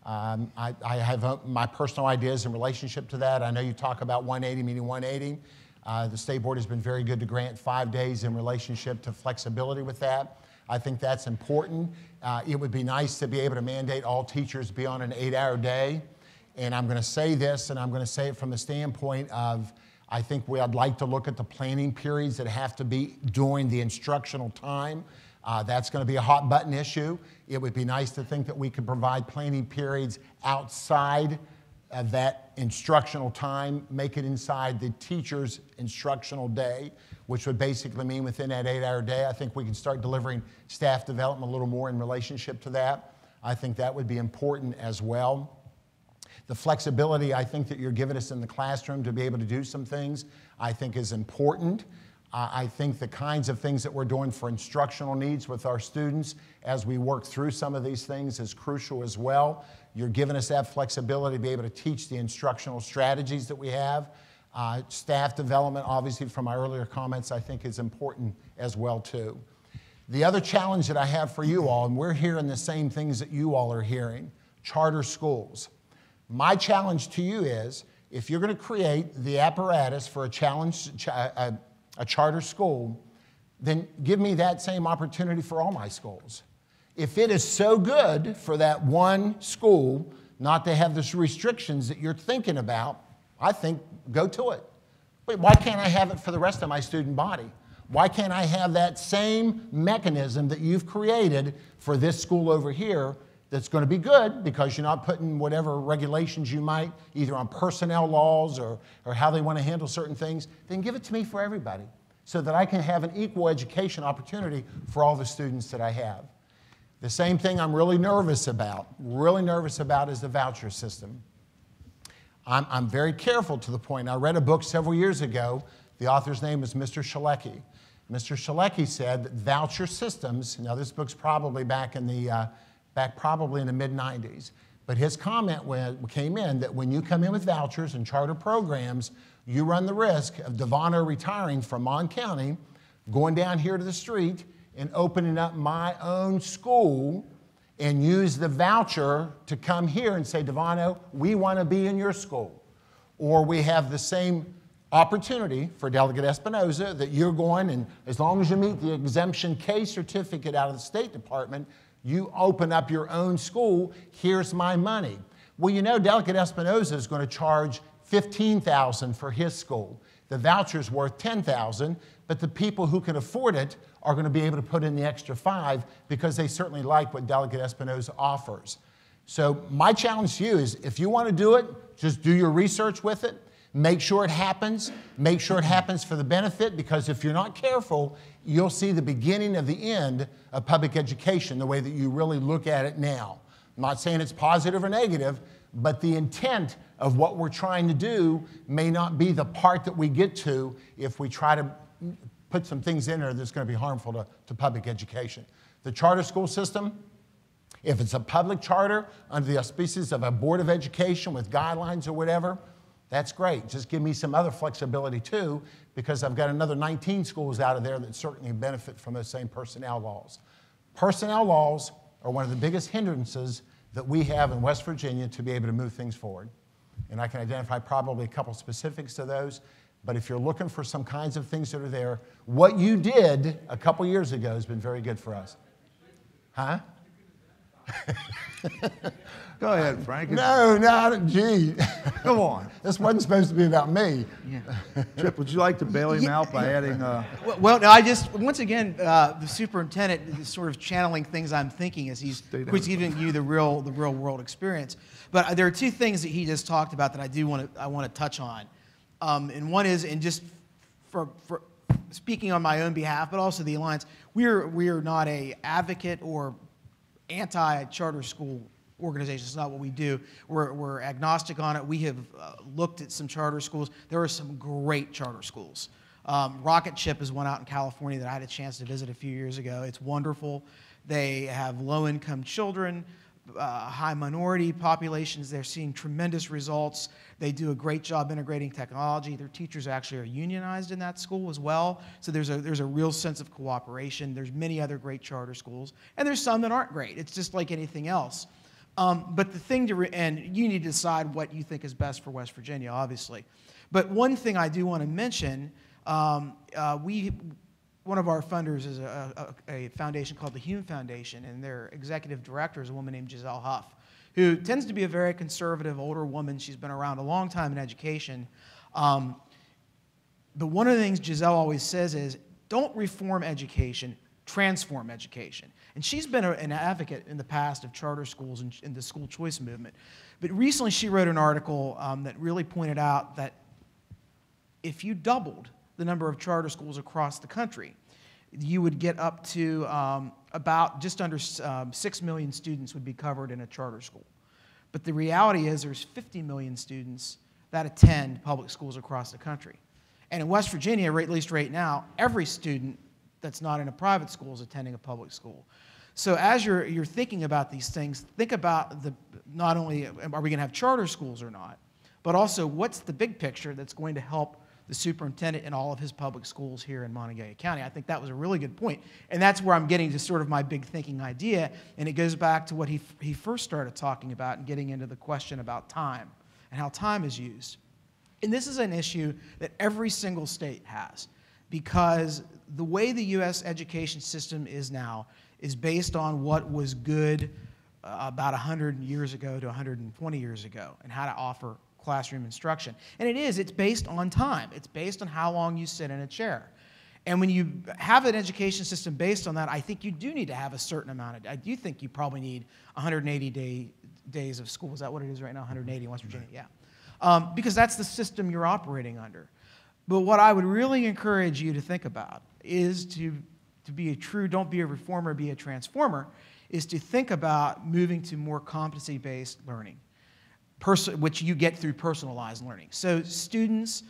I have my personal ideas in relationship to that. I know you talk about 180, meaning 180. The State Board has been very good to grant 5 days in relationship to flexibility with that. I think that's important. It would be nice to be able to mandate all teachers be on an 8-hour day. And I'm going to say this, and I'm going to say it from the standpoint of, I think I'd like to look at the planning periods that have to be during the instructional time. That's going to be a hot button issue. It would be nice to think that we could provide planning periods outside of that instructional time, make it inside the teacher's instructional day, which would basically mean within that 8-hour day, I think we can start delivering staff development a little more in relationship to that. I think that would be important as well. The flexibility I think that you're giving us in the classroom to be able to do some things, I think is important. I think the kinds of things that we're doing for instructional needs with our students as we work through some of these things is crucial as well. You're giving us that flexibility to be able to teach the instructional strategies that we have. Staff development, obviously from my earlier comments, I think is important as well too. The other challenge that I have for you all, and we're hearing the same things that you all are hearing, charter schools. My challenge to you is, if you're going to create the apparatus for a charter school, then give me that same opportunity for all my schools. If it is so good for that one school not to have the restrictions that you're thinking about, I think go to it. Wait, why can't I have it for the rest of my student body? Why can't I have that same mechanism that you've created for this school over here that's going to be good because you're not putting whatever regulations you might, either on personnel laws or how they want to handle certain things, then give it to me for everybody so that I can have an equal education opportunity for all the students that I have. The same thing I'm really nervous about is the voucher system. I'm very careful to the point. I read a book several years ago. The author's name is Mr. Shalecki. Mr. Shalecki said that voucher systems, now this book's probably back in the mid-90s, but his comment came in that when you come in with vouchers and charter programs, you run the risk of Devono retiring from Mon County, going down here to the street and opening up my own school and use the voucher to come here and say, Devono, we want to be in your school. Or we have the same opportunity for Delegate Espinoza that you're going, and as long as you meet the exemption K certificate out of the State Department, you open up your own school, here's my money. Well, you know, Delegate Espinoza is going to charge $15,000 for his school. The voucher's worth $10,000, but the people who can afford it are going to be able to put in the extra $5 because they certainly like what Delegate Espinoza offers. So my challenge to you is, if you want to do it, just do your research with it. Make sure it happens. Make sure it happens for the benefit, because if you're not careful, you'll see the beginning of the end of public education the way that you really look at it now. I'm not saying it's positive or negative, but the intent of what we're trying to do may not be the part that we get to if we try to put some things in there that's going to be harmful to public education. The charter school system, if it's a public charter under the auspices of a board of education with guidelines or whatever, that's great. Just give me some other flexibility too, because I've got another 19 schools out of there that certainly benefit from those same personnel laws. Personnel laws are one of the biggest hindrances that we have in West Virginia to be able to move things forward. And I can identify probably a couple specifics to those, but if you're looking for some kinds of things that are there, what you did a couple years ago has been very good for us. Huh? Go ahead, Frank. No, gee. Come on. This wasn't supposed to be about me. Chip, would you like to bail him out by adding... Well, no, I just, once again, the superintendent is sort of channeling things I'm thinking as he's giving you the real world experience. But there are two things that he just talked about that I want to touch on. And one is, and just for speaking on my own behalf, but also the Alliance, we are not a advocate or anti-charter school organization. It's not what we do. We're agnostic on it. We have looked at some charter schools. There are some great charter schools. Rocket Ship is one out in California that I had a chance to visit a few years ago. It's wonderful. They have low-income children, high minority populations. They're seeing tremendous results. They do a great job integrating technology. Their teachers actually are unionized in that school as well. So there's a real sense of cooperation. There's many other great charter schools, and there's some that aren't great. It's just like anything else. But the thing and you need to decide what you think is best for West Virginia, obviously. But one thing I do want to mention, one of our funders is a foundation called the Hume Foundation, and their executive director is a woman named Giselle Huff, who tends to be a very conservative, older woman. She's been around a long time in education. But one of the things Giselle always says is, don't reform education, transform education. And she's been an advocate in the past of charter schools and the school choice movement. But recently she wrote an article that really pointed out that if you doubled the number of charter schools across the country, you would get up to about just under 6 million students would be covered in a charter school. But the reality is there's 50 million students that attend public schools across the country. And in West Virginia, at least right now, every student that's not in a private school is attending a public school. So as you're thinking about these things, think about not only are we going to have charter schools or not, but also what's the big picture that's going to help the superintendent in all of his public schools here in Montague County. I think that was a really good point. And that's where I'm getting to sort of my big thinking idea, and it goes back to what he first started talking about and getting into the question about time and how time is used. And this is an issue that every single state has, because the way the U.S. education system is now is based on what was good about 100 years ago to 120 years ago and how to offer classroom instruction. And it's based on time. It's based on how long you sit in a chair. And when you have an education system based on that, I think you do need to have a certain amount I do think you probably need 180 days of school. Is that what it is right now, 180 in West Virginia? Yeah. Because that's the system you're operating under. But what I would really encourage you to think about is to be a true, don't be a reformer, be a transformer, is to think about moving to more competency-based learning, which you get through personalized learning. So students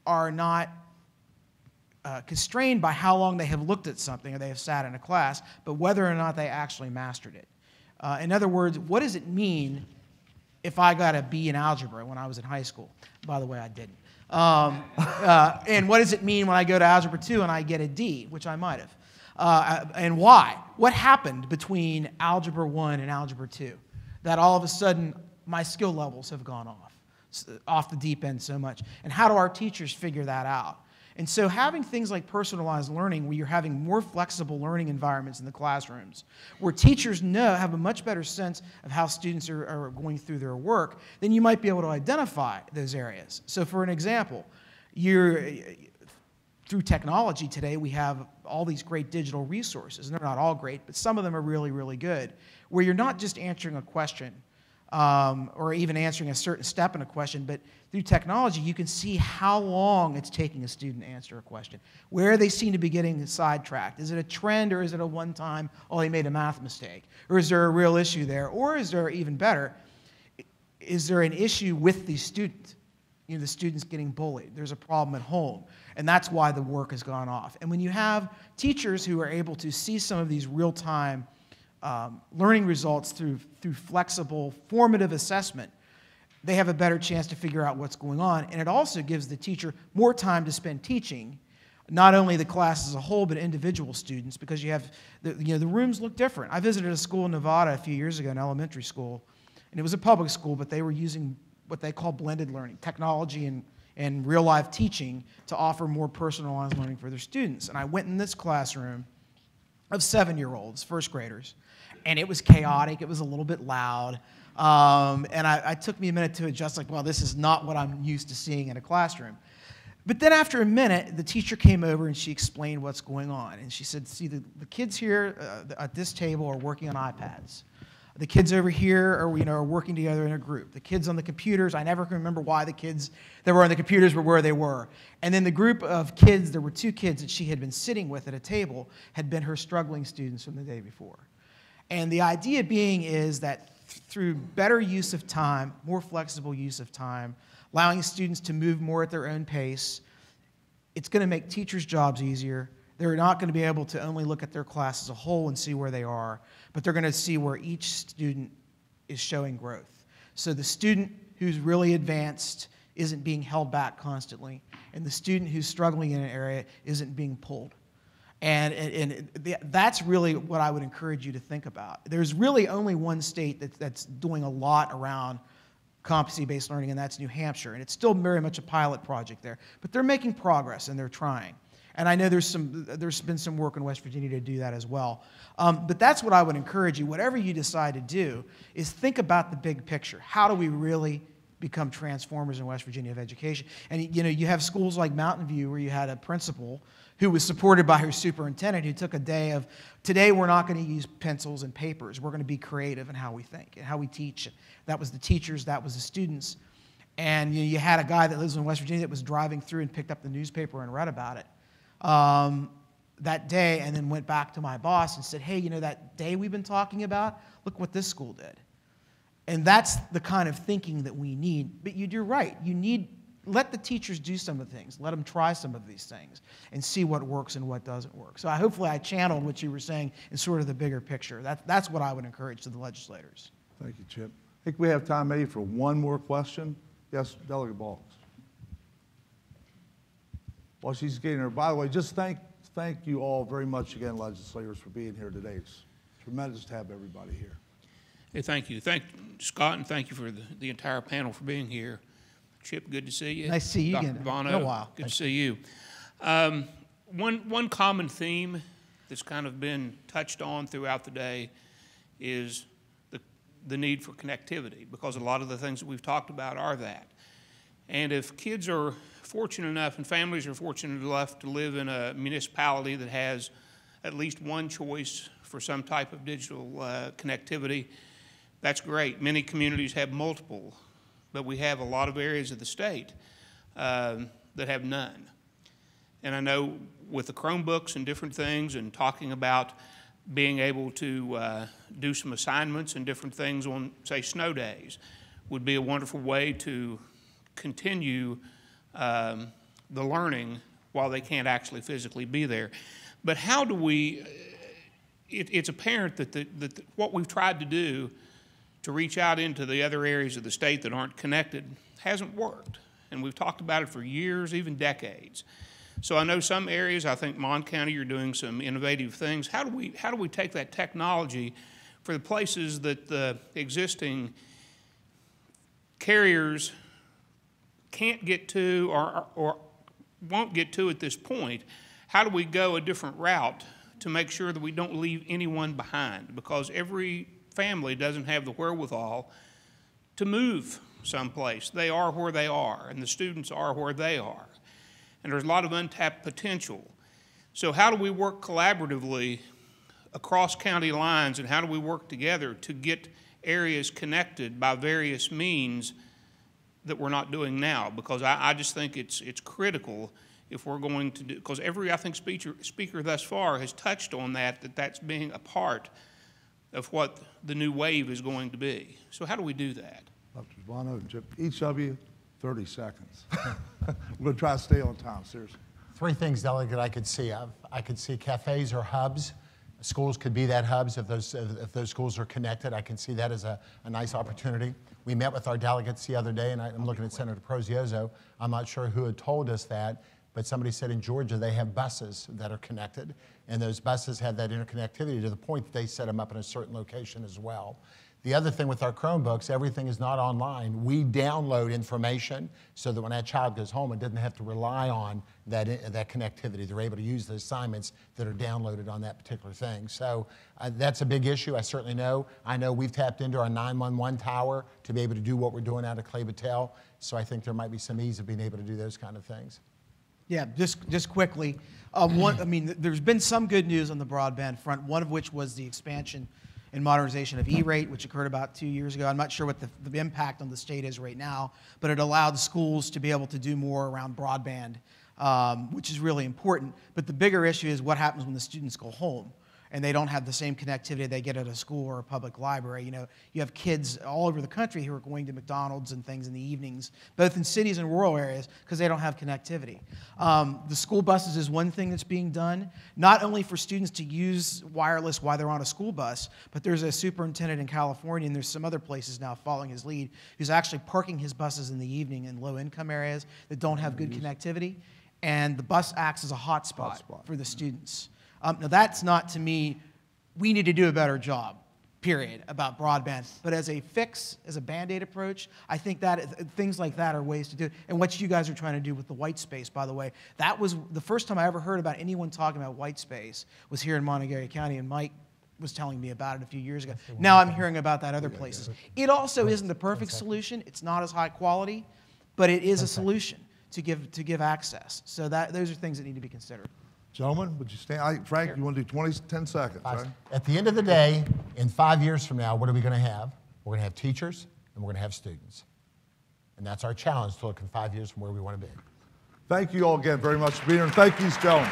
are not constrained by how long they have looked at something or they have sat in a class, but whether or not they actually mastered it. In other words, what does it mean if I got a B in algebra when I was in high school? By the way, I didn't. And what does it mean when I go to Algebra 2 and I get a D, which I might have? And why? What happened between Algebra 1 and Algebra 2 that all of a sudden my skill levels have gone off the deep end so much? And how do our teachers figure that out? And so having things like personalized learning, where you're having more flexible learning environments in the classrooms, where teachers have a much better sense of how students are going through their work, then you might be able to identify those areas. So for an example, through technology today, we have all these great digital resources. And they're not all great, but some of them are really, really good, where you're not just answering a question or even answering a certain step in a question, but through technology, you can see how long it's taking a student to answer a question, where they seem to be getting sidetracked. Is it a trend, or is it a one-time, oh, they made a math mistake? Or is there a real issue there? Or is there, even better, is there an issue with the student? The student's getting bullied. There's a problem at home. And that's why the work has gone off. And when you have teachers who are able to see some of these real-time learning results through flexible, formative assessment, they have a better chance to figure out what's going on. And it also gives the teacher more time to spend teaching, not only the class as a whole, but individual students, because you have, the rooms look different. I visited a school in Nevada a few years ago, an elementary school, and it was a public school, but they were using what they call blended learning, technology and real-life teaching to offer more personalized learning for their students. And I went in this classroom of 7-year-olds, first graders, and it was chaotic. It was a little bit loud. And I took me a minute to adjust, like, well, this is not what I'm used to seeing in a classroom. But then after a minute, the teacher came over and she explained what's going on. And she said, see, the kids here at this table are working on iPads. The kids over here are working together in a group. The kids on the computers, I never can remember why the kids that were on the computers were where they were. And then the group of kids, there were 2 kids that she had been sitting with at a table, had been her struggling students from the day before. And the idea being is that through better use of time, more flexible use of time, allowing students to move more at their own pace, it's going to make teachers' jobs easier. They're not going to be able to only look at their class as a whole and see where they are, but they're going to see where each student is showing growth. So the student who's really advanced isn't being held back constantly, and the student who's struggling in an area isn't being pulled. And that's really what I would encourage you to think about. There's really only one state that's doing a lot around competency-based learning, and that's New Hampshire. And it's still very much a pilot project there. But they're making progress, and they're trying. And I know there's been some work in West Virginia to do that as well. But that's what I would encourage you. Whatever you decide to do is think about the big picture. How do we really become transformers in West Virginia of education? And you have schools like Mountain View where you had a principal who was supported by her superintendent who took a day of, today we're not going to use pencils and papers. We're going to be creative in how we think and how we teach. That was the teachers, that was the students. And you had a guy that lives in West Virginia that was driving through and picked up the newspaper and read about it that day, and then went back to my boss and said, hey, that day we've been talking about, look what this school did. And that's the kind of thinking that we need. But you're right. Let the teachers do some of the things. Let them try some of these things and see what works and what doesn't work. So hopefully I channeled what you were saying in sort of the bigger picture. That's what I would encourage to the legislators. Thank you, Chip. I think we have time maybe for one more question. Yes, Delegate Boggs. While she's getting her, by the way, just thank you all very much again, legislators, for being here today. It's tremendous to have everybody here. Hey, thank you. Thank Scott, and thank you for the entire panel for being here. Chip, good to see you. Nice to see you Dr. again. Devono, Been a while. good to see you. One common theme that's kind of been touched on throughout the day is the need for connectivity, because a lot of the things that we've talked about are that. And if kids are fortunate enough and families are fortunate enough to live in a municipality that has at least one choice for some type of digital connectivity, that's great. Many communities have multiple, but we have a lot of areas of the state that have none. And I know with the Chromebooks and different things and talking about being able to do some assignments and different things on, say, snow days would be a wonderful way to continue the learning while they can't actually physically be there. But how do we, it's apparent that what we've tried to do to reach out into the other areas of the state that aren't connected hasn't worked. And we've talked about it for years, even decades. So I know some areas, I think Mon County, you're doing some innovative things. How do we take that technology for the places that the existing carriers can't get to or won't get to at this point? How do we go a different route to make sure that we don't leave anyone behind? Because every family doesn't have the wherewithal to move someplace. They are where they are, and the students are where they are. And there's a lot of untapped potential. So how do we work collaboratively across county lines, and how do we work together to get areas connected by various means that we're not doing now? Because I just think it's critical if we're going to do, because every, I think, speaker thus far has touched on that's being a part of what the new wave is going to be. So how do we do that? Dr. Devono and Chip, each of you, 30 seconds. We're going to try to stay on time, seriously. 3 things, Delegate, I could see of. I could see cafes or hubs. Schools could be that hubs if those schools are connected. I can see that as a nice opportunity. We met with our delegates the other day, and I'm looking at Senator Prozioso. I'm not sure who had told us that, but somebody said in Georgia they have buses that are connected, and those buses have that interconnectivity to the point that they set them up in a certain location as well. The other thing with our Chromebooks, everything is not online. We download information so that when that child goes home, it doesn't have to rely on that connectivity. They're able to use the assignments that are downloaded on that particular thing. So that's a big issue, I certainly know. I know we've tapped into our 911 tower to be able to do what we're doing out of Clay Battelle. So I think there might be some ease of being able to do those kind of things. Yeah, just quickly. There's been some good news on the broadband front, one of which was the expansion and modernization of E-rate, which occurred about 2 years ago. I'm not sure what the impact on the state is right now, but it allowed the schools to be able to do more around broadband, which is really important. But the bigger issue is what happens when the students go home and they don't have the same connectivity they get at a school or a public library. You know, you have kids all over the country who are going to McDonald's and things in the evenings, both in cities and rural areas, because they don't have connectivity. The school buses is one thing that's being done, not only for students to use wireless while they're on a school bus, but there's a superintendent in California, and there's some other places now following his lead, who's actually parking his buses in the evening in low-income areas that don't have good connectivity, and the bus acts as a hotspot for the students. Now, that's not, to me, we need to do a better job, period, about broadband. But as a fix, as a Band-Aid approach, I think that things like that are ways to do it. And what you guys are trying to do with the white space, by the way, that was the first time I ever heard about anyone talking about white space was here in Montague County, and Mike was telling me about it a few years ago. Now I'm hearing about that other places. It also isn't the perfect solution. It's not as high quality, but it is a solution to give access. So those are things that need to be considered. Gentlemen, would you stand? Frank, you want to do 10 seconds, right? At the end of the day, in 5 years from now, what are we going to have? We're going to have teachers and we're going to have students. And that's our challenge to look in 5 years from where we want to be. Thank you all again very much for being here, and thank you, gentlemen.